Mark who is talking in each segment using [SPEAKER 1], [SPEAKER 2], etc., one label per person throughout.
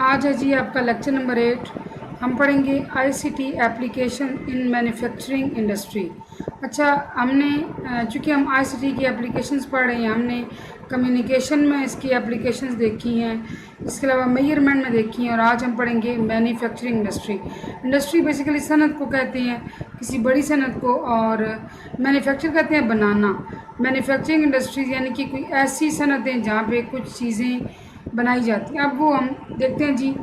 [SPEAKER 1] آج ہے جی آپ کا لیکچر نمبر 8۔ ہم پڑھیں گے I C T application in manufacturing industry. اچھا، ہم نے چونکہ ہم آئی سی ٹی کی ایپلیکیشنز پڑھ رہے ہیں، ہم نے کمیونیکیشن میں اس کی ایپلیکیشنز دیکھی ہیں، اس کے علاوہ میئرمنٹ میں دیکھی ہیں، اور آج ہم پڑھیں گے مینوفیکچرنگ انڈسٹری۔ انڈسٹری بیسیکلی صنعت کو کہتے ہیں، کسی بڑی صنعت کو، اور مینوفیکچر کہتے ہیں بنانا۔ مینوفیکچرنگ انڈسٹریز یعنی کہ کوئی ایسی صنعتیں جہاں پہ کچھ چیزیں بنائی جاتی ہیں۔ اب وہ ہم دیکھتے ہیں جی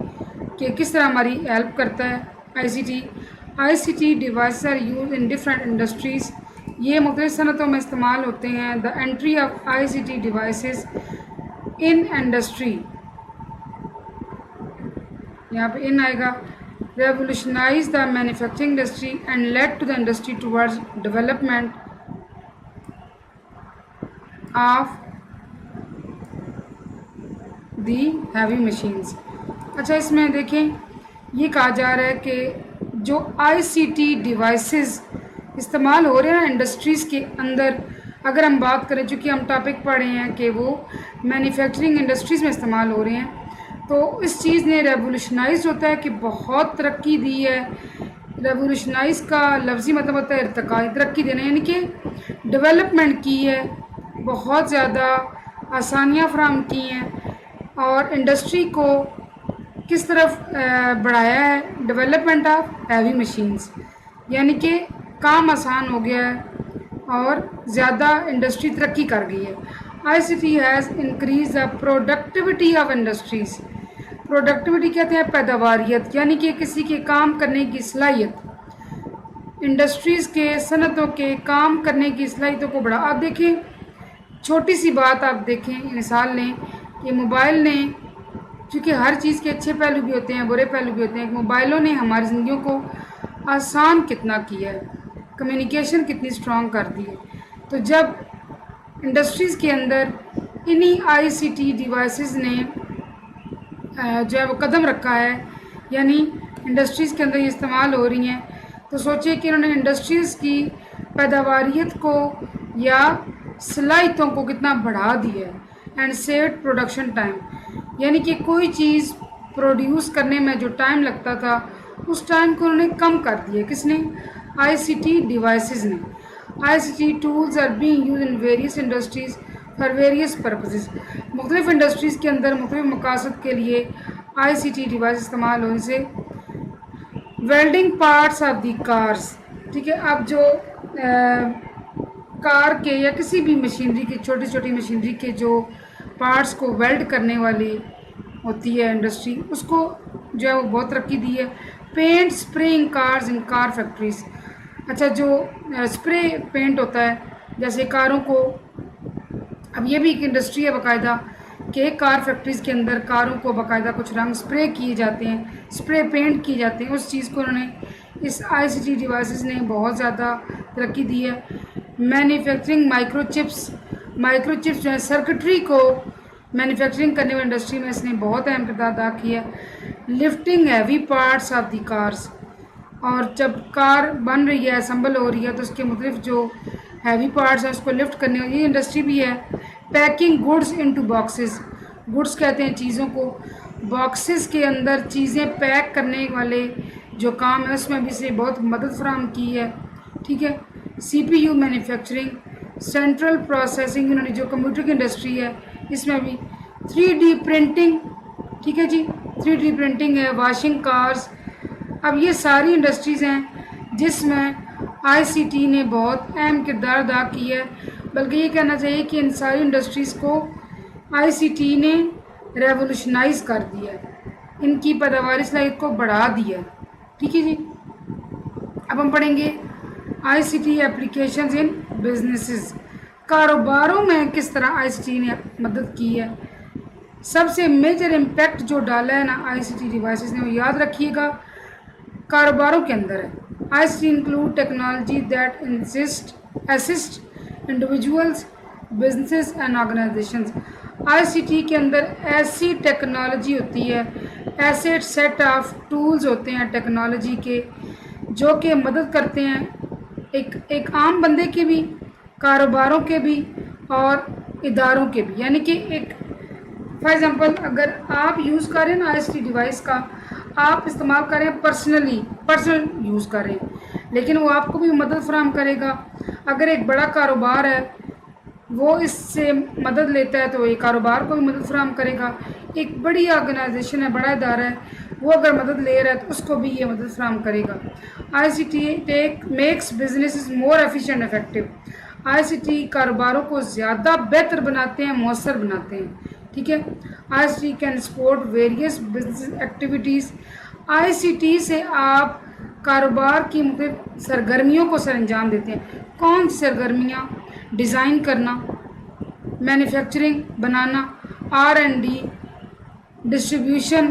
[SPEAKER 1] کہ کس طرح ہماری ہیلپ کرتا ہے I C T. I C T devices are use in different industries, یہ مختلف صنعتوں میں استعمال ہوتے ہیں۔ The entry of I C T devices in industry, یہاں پہ ان آئے گا، revolutionize the manufacturing industry and lead to the industry towards development of the heavy machines. اچھا، اس میں دیکھیں یہ کہا جا رہا ہے کہ جو آئی سی ٹی ڈیوائسز استعمال ہو رہے ہیں انڈسٹریز کے اندر، اگر ہم بات کریں، چونکہ ہم ٹاپک پڑھ رہے ہیں کہ وہ مینوفیکچرنگ انڈسٹریز میں استعمال ہو رہے ہیں، تو اس چیز نے ریولیوشنائز ہوتا ہے کہ بہت ترقی دی ہے۔ ریولیوشنائز کا لفظی مطلب ہوتا ہے ارتقائی، ترقی دینا، یعنی کہ ڈیولپمنٹ کی ہے، بہت زیادہ آسانیاں فراہم کی ہیں، اور انڈسٹری کو کس طرف بڑھایا ہے؟ ڈیولپمنٹ آف ہیوی مشینز، یعنی کہ کام آسان ہو گیا ہے اور زیادہ انڈسٹری ترقی کر گئی ہے۔ I C T has increase the productivity of industries. Productivity کہتے ہیں پیداواریت، یعنی کہ کسی کے کام کرنے کی صلاحیت، انڈسٹریز کے، صنعتوں کے کام کرنے کی صلاحیتوں کو بڑھا۔ آپ دیکھیں، چھوٹی سی بات آپ دیکھیں، مثال لیں کہ موبائل نے، چونکہ ہر چیز کے اچھے پہلو بھی ہوتے ہیں، برے پہلو بھی ہوتے ہیں، موبائلوں نے ہماری زندگیوں کو آسان کتنا کیا ہے، کمیونیکیشن کتنی اسٹرانگ کر دی ہے۔ تو جب انڈسٹریز کے اندر انہی آئی سی ٹی ڈیوائسز نے جو ہے وہ قدم رکھا ہے، یعنی انڈسٹریز کے اندر یہ استعمال ہو رہی ہیں، تو سوچیں کہ انہوں نے انڈسٹریز کی پیداواریت کو یا صلاحیتوں کو کتنا بڑھا دیا ہے۔ اینڈ سیوڈ پروڈکشن ٹائم، یعنی کہ کوئی چیز پروڈیوس کرنے میں جو ٹائم لگتا تھا، اس ٹائم کو انہوں نے کم کر دیا۔ کس نے؟ آئی سی ٹی ڈیوائسز نے۔ I C T tools are being use in various industries for various purposes. مختلف انڈسٹریز کے اندر مختلف مقاصد کے لیے آئی سی ٹی ڈیوائس استعمال ہونے سے welding parts of the cars, ٹھیک ہے۔ اب جو کار کے یا کسی بھی مشینری کے، چھوٹی چھوٹی مشینری کے جو پارٹس کو ویلڈ کرنے والی ہوتی ہے انڈسٹری، اس کو جو ہے وہ بہت ترقی دی ہے۔ پینٹ اسپرینگ کارز ان کار فیکٹریز۔ اچھا، جو اسپرے پینٹ ہوتا ہے جیسے کاروں کو، اب یہ بھی ایک انڈسٹری ہے باقاعدہ کہ کار فیکٹریز کے اندر کاروں کو باقاعدہ کچھ رنگ اسپرے کیے جاتے ہیں، اسپرے پینٹ کیے جاتے ہیں، اس چیز کو انہوں نے، اس آئی سی ٹی ڈیوائسز نے بہت زیادہ ترقی دی ہے۔ Manufacturing micro chips, micro chips جو ہے سرکٹری کو مینوفیکچرنگ کرنے والی انڈسٹری میں اس نے بہت اہم کردار ادا کیا ہے۔ Lifting heavy parts of the cars, اور جب کار بن رہی ہے، اسمبل ہو رہی ہے، تو اس کے مختلف جو ہیوی پارٹس ہیں اس کو لفٹ کرنے والی یہ انڈسٹری بھی ہے۔ Packing goods into boxes, goods کہتے ہیں چیزوں کو، باکسز کے اندر چیزیں پیک کرنے والے جو کام ہے اس میں بھی سے بہت مدد فراہم کی ہے، ٹھیک ہے۔ C P U manufacturing, central processing, انہوں نے جو کمپیوٹر کی انڈسٹری ہے اس میں بھی 3D پرنٹنگ، ٹھیک ہے جی، 3D پرنٹنگ ہے، واشنگ کارز۔ اب یہ ساری انڈسٹریز ہیں جس میں آئی سی ٹی نے بہت اہم کردار ادا کیا ہے، بلکہ یہ کہنا چاہیے کہ ان ساری انڈسٹریز کو آئی سی ٹی نے ریولیوشنائز کر دیا ہے، ان کی پیداواری صلاحیت کو بڑھا دیا ہے، ٹھیک ہے جی۔ اب ہم پڑھیں گے I C T applications in businesses, کاروباروں میں کس طرح آئی سی ٹی نے مدد کی ہے۔ سب سے میجر امپیکٹ جو ڈالا ہے نا آئی سی ٹی ڈیوائسز نے، وہ یاد رکھیے گا کاروباروں کے اندر ہے۔ I C T include technology that assist individuals, businesses and organizations. I C T کے اندر ایسی ٹیکنالوجی ہوتی ہے، ایسے سیٹ آف ٹولز ہوتے ہیں ٹیکنالوجی کے جو کہ مدد کرتے ہیں ایک عام بندے کے بھی، کاروباروں کے بھی اور اداروں کے بھی، یعنی کہ ایک فار ایگزامپل اگر آپ یوز کر رہے ہیں نا آئی ایس ٹی ڈیوائس کا، آپ استعمال کر رہے ہیں پرسنل یوز کر رہے ہیں، لیکن وہ آپ کو بھی مدد فراہم کرے گا۔ اگر ایک بڑا کاروبار ہے وہ اس سے مدد لیتا ہے تو یہ کاروبار کو بھی مدد فراہم کرے گا۔ ایک بڑی آرگنائزیشن ہے، بڑا ادارہ ہے، وہ اگر مدد لے رہا ہے تو اس کو بھی یہ مدد فراہم کرے گا۔ I C T makes business more efficient effective. I C T کاروباروں کو زیادہ بہتر بناتے ہیں، مؤثر بناتے ہیں، ٹھیک ہے۔ I C T can support various business activities. I C T سے آپ کاروبار کی مختلف سرگرمیوں کو سر انجام دیتے ہیں۔ کون سی سرگرمیاں؟ ڈیزائن کرنا، مینوفیکچرنگ بنانا، R&D، distribution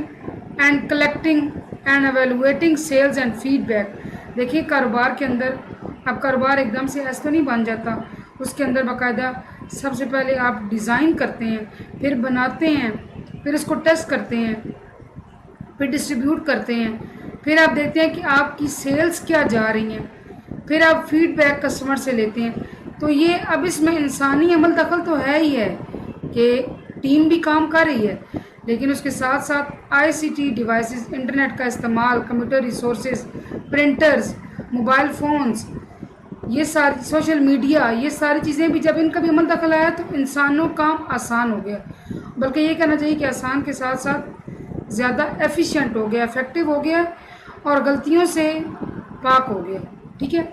[SPEAKER 1] and collecting and evaluating sales and feedback. دیکھیے کاروبار کے اندر اب کاروبار ایک دم سے ایسا تو نہیں بن جاتا، اس کے اندر باقاعدہ سب سے پہلے آپ ڈیزائن کرتے ہیں، پھر بناتے ہیں، پھر اس کو ٹیسٹ کرتے ہیں، پھر ڈسٹریبیوٹ کرتے ہیں، پھر آپ دیکھتے ہیں کہ آپ کی سیلز کیا جا رہی ہیں، پھر آپ فیڈ بیک کسٹمر سے لیتے ہیں۔ تو یہ اب اس میں انسانی عمل دخل تو ہے ہی ہے کہ ٹیم بھی کام کر رہی ہے، لیکن اس کے ساتھ ساتھ آئی سی ٹی ڈیوائسز، انٹرنیٹ کا استعمال، computer resources, printers, mobile phones, یہ ساری سوشل میڈیا، یہ ساری چیزیں بھی جب ان کا بھی عمل دخل آیا تو انسانوں کام آسان ہو گیا، بلکہ یہ کہنا چاہیے کہ آسان کے ساتھ ساتھ زیادہ ایفیشینٹ ہو گیا، افیکٹو ہو گیا اور غلطیوں سے پاک ہو گیا، ٹھیک ہے۔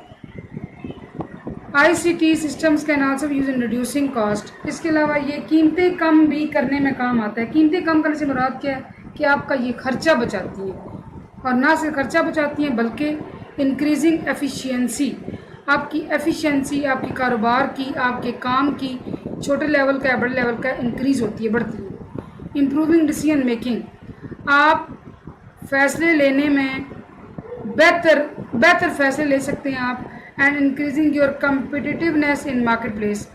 [SPEAKER 1] I C T systems can also use in reducing cost. اس کے علاوہ یہ قیمتیں کم بھی کرنے میں کام آتا ہے۔ قیمتیں کم کرنے سے مراد کیا ہے کہ آپ کا یہ خرچہ بچاتی ہیں، اور نہ صرف خرچہ بچاتی ہیں بلکہ انکریزنگ ایفیشینسی، آپ کی ایفیشینسی، آپ کی کاروبار کی، آپ کے کام کی، چھوٹے لیول کا یا بڑے لیول کا انکریز ہوتی ہے، بڑھتی ہے۔ امپروونگ ڈیسیژن میکنگ، آپ فیصلے لینے میں بہتر فیصلے لے سکتے ہیں آپ، and increasing your competitiveness in market place,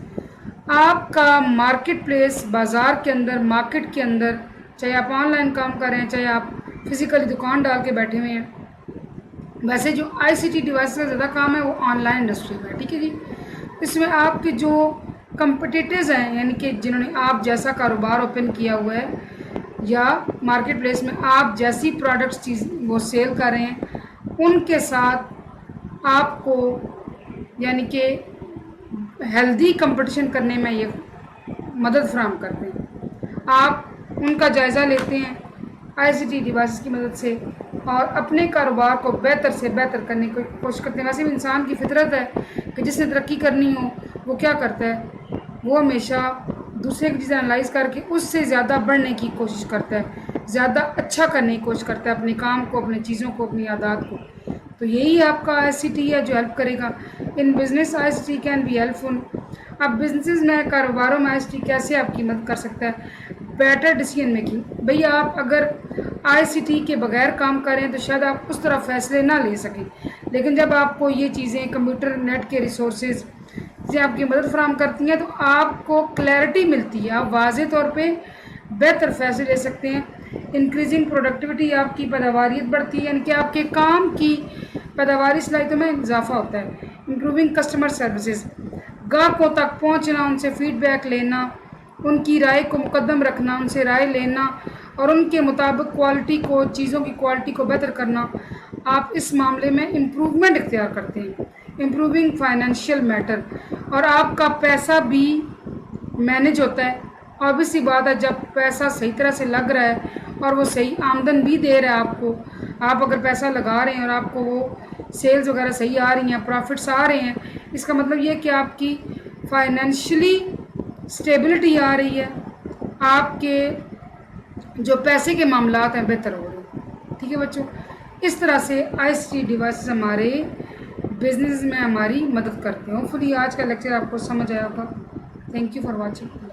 [SPEAKER 1] آپ کا مارکیٹ پلیس، بازار کے اندر، مارکیٹ کے اندر، چاہے آپ آن لائن کام کر رہے ہیں، چاہے آپ فزیکلی دکان ڈال کے بیٹھے ہوئے ہیں۔ ویسے جو آئی سی ٹی ڈیوائس کا زیادہ کام ہے وہ آن لائن انڈسٹری میں ہے، ٹھیک ہے جی۔ اس میں آپ کے جو کمپٹیٹرز ہیں، یعنی کہ جنہوں نے آپ جیسا کاروبار اوپن کیا ہوا ہے یا مارکیٹ پلیس میں آپ جیسی پروڈکٹس چیز وہ سیل کر رہے ہیں، ان کے ساتھ آپ کو یعنی کہ ہیلدی کمپٹیشن کرنے میں یہ مدد فراہم کرتے ہیں۔ آپ ان کا جائزہ لیتے ہیں آئی سی ٹی ڈیوائسز کی مدد سے اور اپنے کاروبار کو بہتر سے بہتر کرنے کی کوشش کرتے ہیں۔ ویسے بھی انسان کی فطرت ہے کہ جس نے ترقی کرنی ہو وہ کیا کرتا ہے، وہ ہمیشہ دوسرے کی چیزیں انالائز کر کے اس سے زیادہ بڑھنے کی کوشش کرتا ہے، زیادہ اچھا کرنے کی کوشش کرتا ہے اپنے کام کو، اپنی چیزوں کو، اپنی عادات کو۔ تو یہی آپ کا آئی سی ٹی ہے جو ہیلپ کرے گا in business. I C T can be helpful. اب بزنسز میں، کاروباروں میں آئی سی ٹی کیسے آپ کی مدد کر سکتا ہے؟ بیٹر ڈیسیژن میکنگ، بھئی آپ اگر آئی سی ٹی کے بغیر کام کریں تو شاید آپ اس طرح فیصلے نہ لے سکیں، لیکن جب آپ کو یہ چیزیں کمپیوٹر، نیٹ کے ریسورسز سے آپ کی مدد فراہم کرتی ہیں تو آپ کو کلیئرٹی ملتی ہے، آپ واضح طور پہ بہتر فیصلے لے سکتے ہیں۔ انکریزنگ پروڈکٹیوٹی، آپ کی پیداواریت بڑھتی ہے، یعنی کہ آپ کے کام کی پیداواری صلاحیتوں میں اضافہ ہوتا ہے۔ امپروونگ کسٹمر سروسز، گاہکوں تک پہنچنا، ان سے فیڈ بیک لینا، ان کی رائے کو مقدم رکھنا، ان سے رائے لینا اور ان کے مطابق کوالٹی کو، چیزوں کی کوالٹی کو بہتر کرنا، آپ اس معاملے میں امپروومنٹ اختیار کرتے ہیں۔ امپروونگ فائنینشیل میٹر، اور آپ کا پیسہ بھی مینج ہوتا ہے۔ obviously بات ہے جب پیسہ صحیح طرح سے لگ رہا ہے اور وہ صحیح آمدن بھی دے رہا ہے آپ کو، آپ اگر پیسہ لگا رہے ہیں اور آپ کو وہ سیلز وغیرہ صحیح آ رہی ہیں، پروفٹس آ رہے ہیں، اس کا مطلب یہ کہ آپ کی فائنینشلی اسٹیبلٹی آ رہی ہے، آپ کے جو پیسے کے معاملات ہیں بہتر ہو رہے ہیں، ٹھیک ہے بچوں۔ اس طرح سے آئی سی ٹی ڈیوائسز ہمارے بزنس میں ہماری مدد کرتے ہیں۔ ہوپ فلی آج کا لیکچر آپ کو سمجھ آیا ہوگا۔ Thank you for watching.